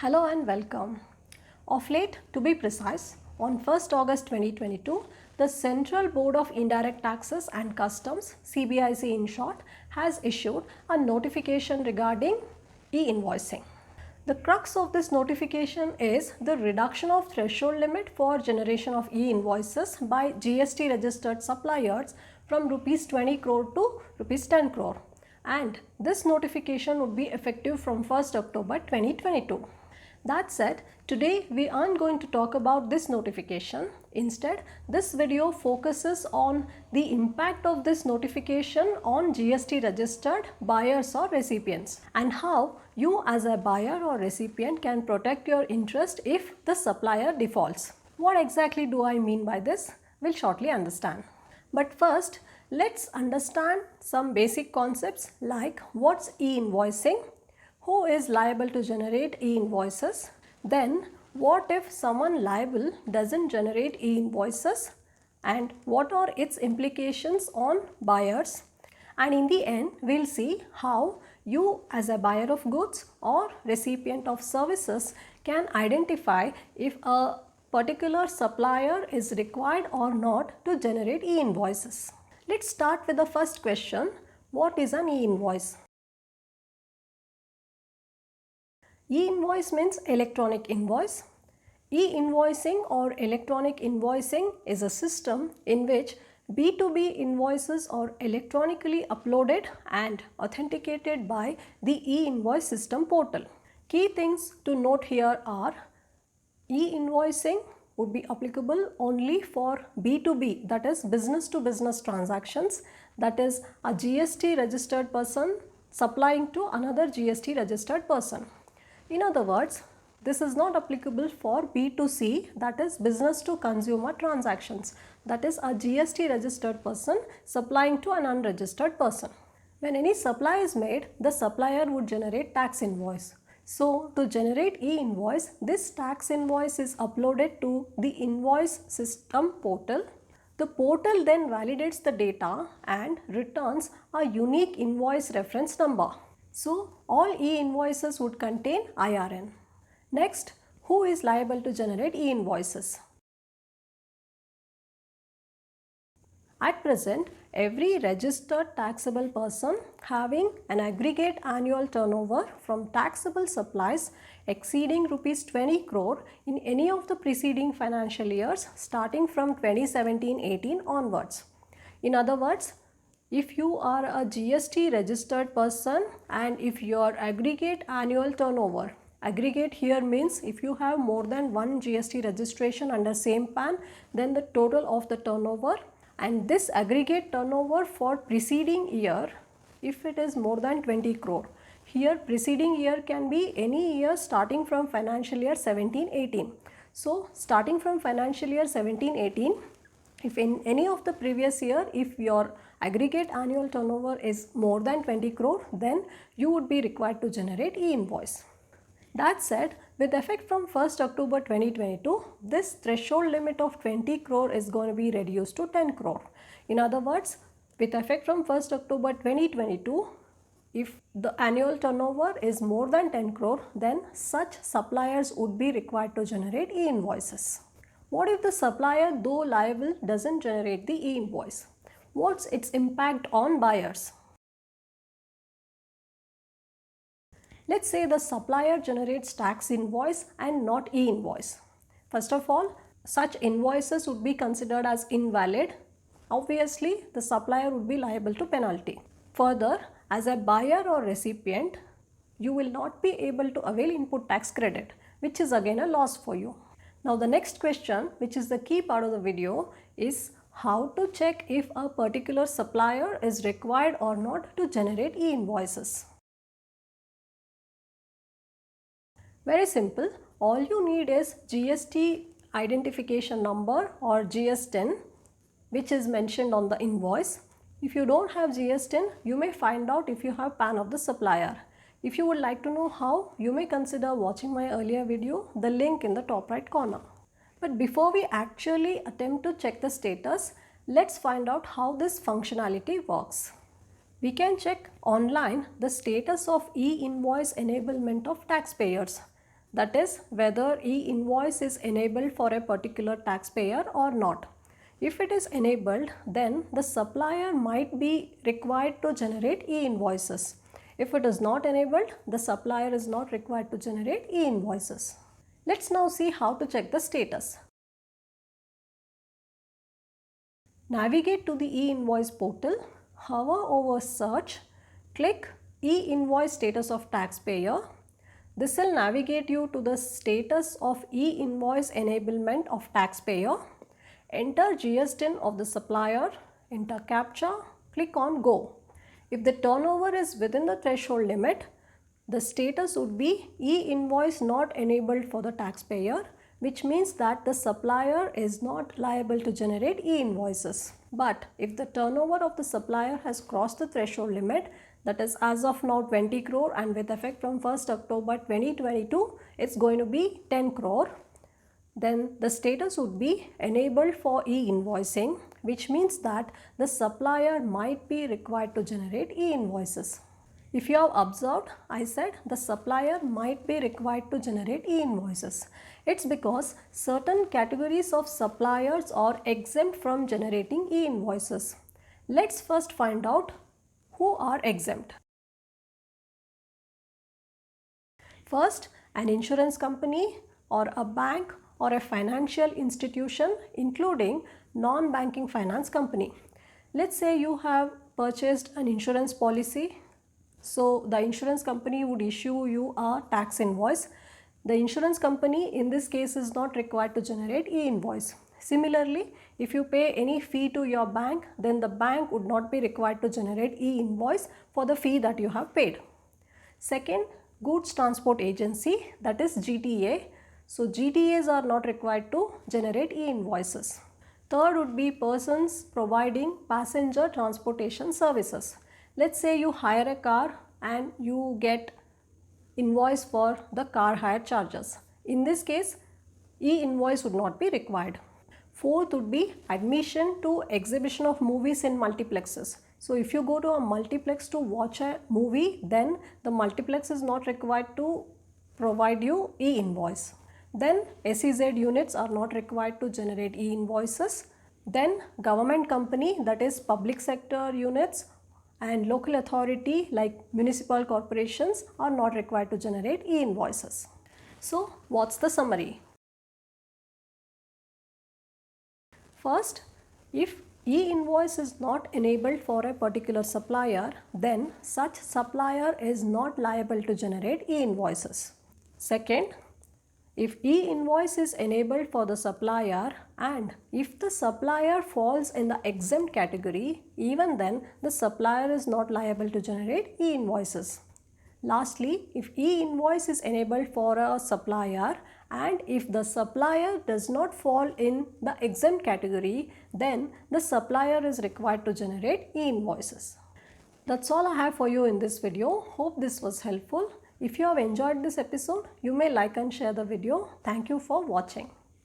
Hello and welcome. Of late, to be precise, on 1st August 2022, the Central Board of Indirect Taxes and Customs, CBIC in short, has issued a notification regarding e-invoicing. The crux of this notification is the reduction of threshold limit for generation of e-invoices by GST registered suppliers from Rs 20 crore to Rs 10 crore, and this notification would be effective from 1st October 2022. That said, today we aren't going to talk about this notification. Instead, this video focuses on the impact of this notification on GST registered buyers or recipients and how you as a buyer or recipient can protect your interest if the supplier defaults. What exactly do I mean by this? We'll shortly understand. But first, let's understand some basic concepts like what's e-invoicing, who is liable to generate e-invoices, then what if someone liable doesn't generate e-invoices, and what are its implications on buyers, and in the end we'll see how you as a buyer of goods or recipient of services can identify if a particular supplier is required or not to generate e-invoices. Let's start with the first question. What is an e-invoice? E-invoice means electronic invoice. E-invoicing or electronic invoicing is a system in which B2B invoices are electronically uploaded and authenticated by the e-invoice system portal. Key things to note here are e-invoicing would be applicable only for B2B, that is business to business transactions, that is a GST registered person supplying to another GST registered person. In other words, this is not applicable for B2C, that is business to consumer transactions, that is a GST registered person supplying to an unregistered person. When any supply is made, the supplier would generate tax invoice. So to generate e-invoice, this tax invoice is uploaded to the invoice system portal. The portal then validates the data and returns a unique invoice reference number. So all e-invoices would contain IRN. Next, who is liable to generate e-invoices? At present, every registered taxable person having an aggregate annual turnover from taxable supplies exceeding Rs 20 crore in any of the preceding financial years starting from 2017-18 onwards. In other words, if you are a GST registered person and if your aggregate annual turnover, aggregate here means if you have more than one GST registration under same PAN, then the total of the turnover, and this aggregate turnover for preceding year, if it is more than 20 crore. Here preceding year can be any year starting from financial year 17-18. So starting from financial year 17-18, if in any of the previous year, if your aggregate annual turnover is more than 20 crore, then you would be required to generate e-invoice. That said, with effect from 1st October 2022, this threshold limit of 20 crore is going to be reduced to 10 crore. In other words, with effect from 1st October 2022, if the annual turnover is more than 10 crore, then such suppliers would be required to generate e-invoices. What if the supplier, though liable, doesn't generate the e-invoice? What's its impact on buyers? Let's say the supplier generates tax invoice and not e-invoice. First of all, such invoices would be considered as invalid. Obviously, the supplier would be liable to penalty. Further, as a buyer or recipient, you will not be able to avail input tax credit, which is again a loss for you. Now the next question, which is the key part of the video, is how to check if a particular supplier is required or not to generate e-invoices. Very simple. All you need is GST identification number or GSTIN, which is mentioned on the invoice. If you don't have GSTIN, you may find out if you have PAN of the supplier. If you would like to know how, you may consider watching my earlier video, the link in the top right corner. But before we actually attempt to check the status, let's find out how this functionality works. We can check online the status of e-invoice enablement of taxpayers. That is, whether e-invoice is enabled for a particular taxpayer or not. If it is enabled, then the supplier might be required to generate e-invoices. If it is not enabled, the supplier is not required to generate e-invoices. Let's now see how to check the status. Navigate to the e-invoice portal, hover over search, click e-invoice status of taxpayer. This will navigate you to the status of e-invoice enablement of taxpayer. Enter GST of the supplier, enter CAPTCHA, click on Go. If the turnover is within the threshold limit, the status would be e-invoice not enabled for the taxpayer, which means that the supplier is not liable to generate e-invoices. But if the turnover of the supplier has crossed the threshold limit, that is as of now 20 crore and with effect from 1st October 2022, it's going to be 10 crore. Then the status would be enabled for e-invoicing, which means that the supplier might be required to generate e-invoices. If you have observed, I said the supplier might be required to generate e-invoices. It's because certain categories of suppliers are exempt from generating e-invoices. Let's first find out who are exempt. First, an insurance company or a bank or a financial institution, including non-banking finance company. Let's say you have purchased an insurance policy. So the insurance company would issue you a tax invoice. The insurance company in this case is not required to generate e-invoice. Similarly, if you pay any fee to your bank, then the bank would not be required to generate e-invoice for the fee that you have paid. Second, goods transport agency, that is GTA. So GTAs are not required to generate e-invoices. Third would be persons providing passenger transportation services. Let's say you hire a car and you get invoice for the car hire charges. In this case, e-invoice would not be required. Fourth would be admission to exhibition of movies in multiplexes. So if you go to a multiplex to watch a movie, then the multiplex is not required to provide you e-invoice. Then SEZ units are not required to generate e-invoices. Then government company, that is public sector units, and local authority like municipal corporations are not required to generate e-invoices. So what's the summary? First, if e-invoice is not enabled for a particular supplier, then such supplier is not liable to generate e-invoices. Second, if e-invoice is enabled for the supplier and if the supplier falls in the exempt category, even then the supplier is not liable to generate e-invoices. Lastly, if e-invoice is enabled for a supplier and if the supplier does not fall in the exempt category, then the supplier is required to generate e-invoices. That's all I have for you in this video. Hope this was helpful. If you have enjoyed this episode, you may like and share the video. Thank you for watching.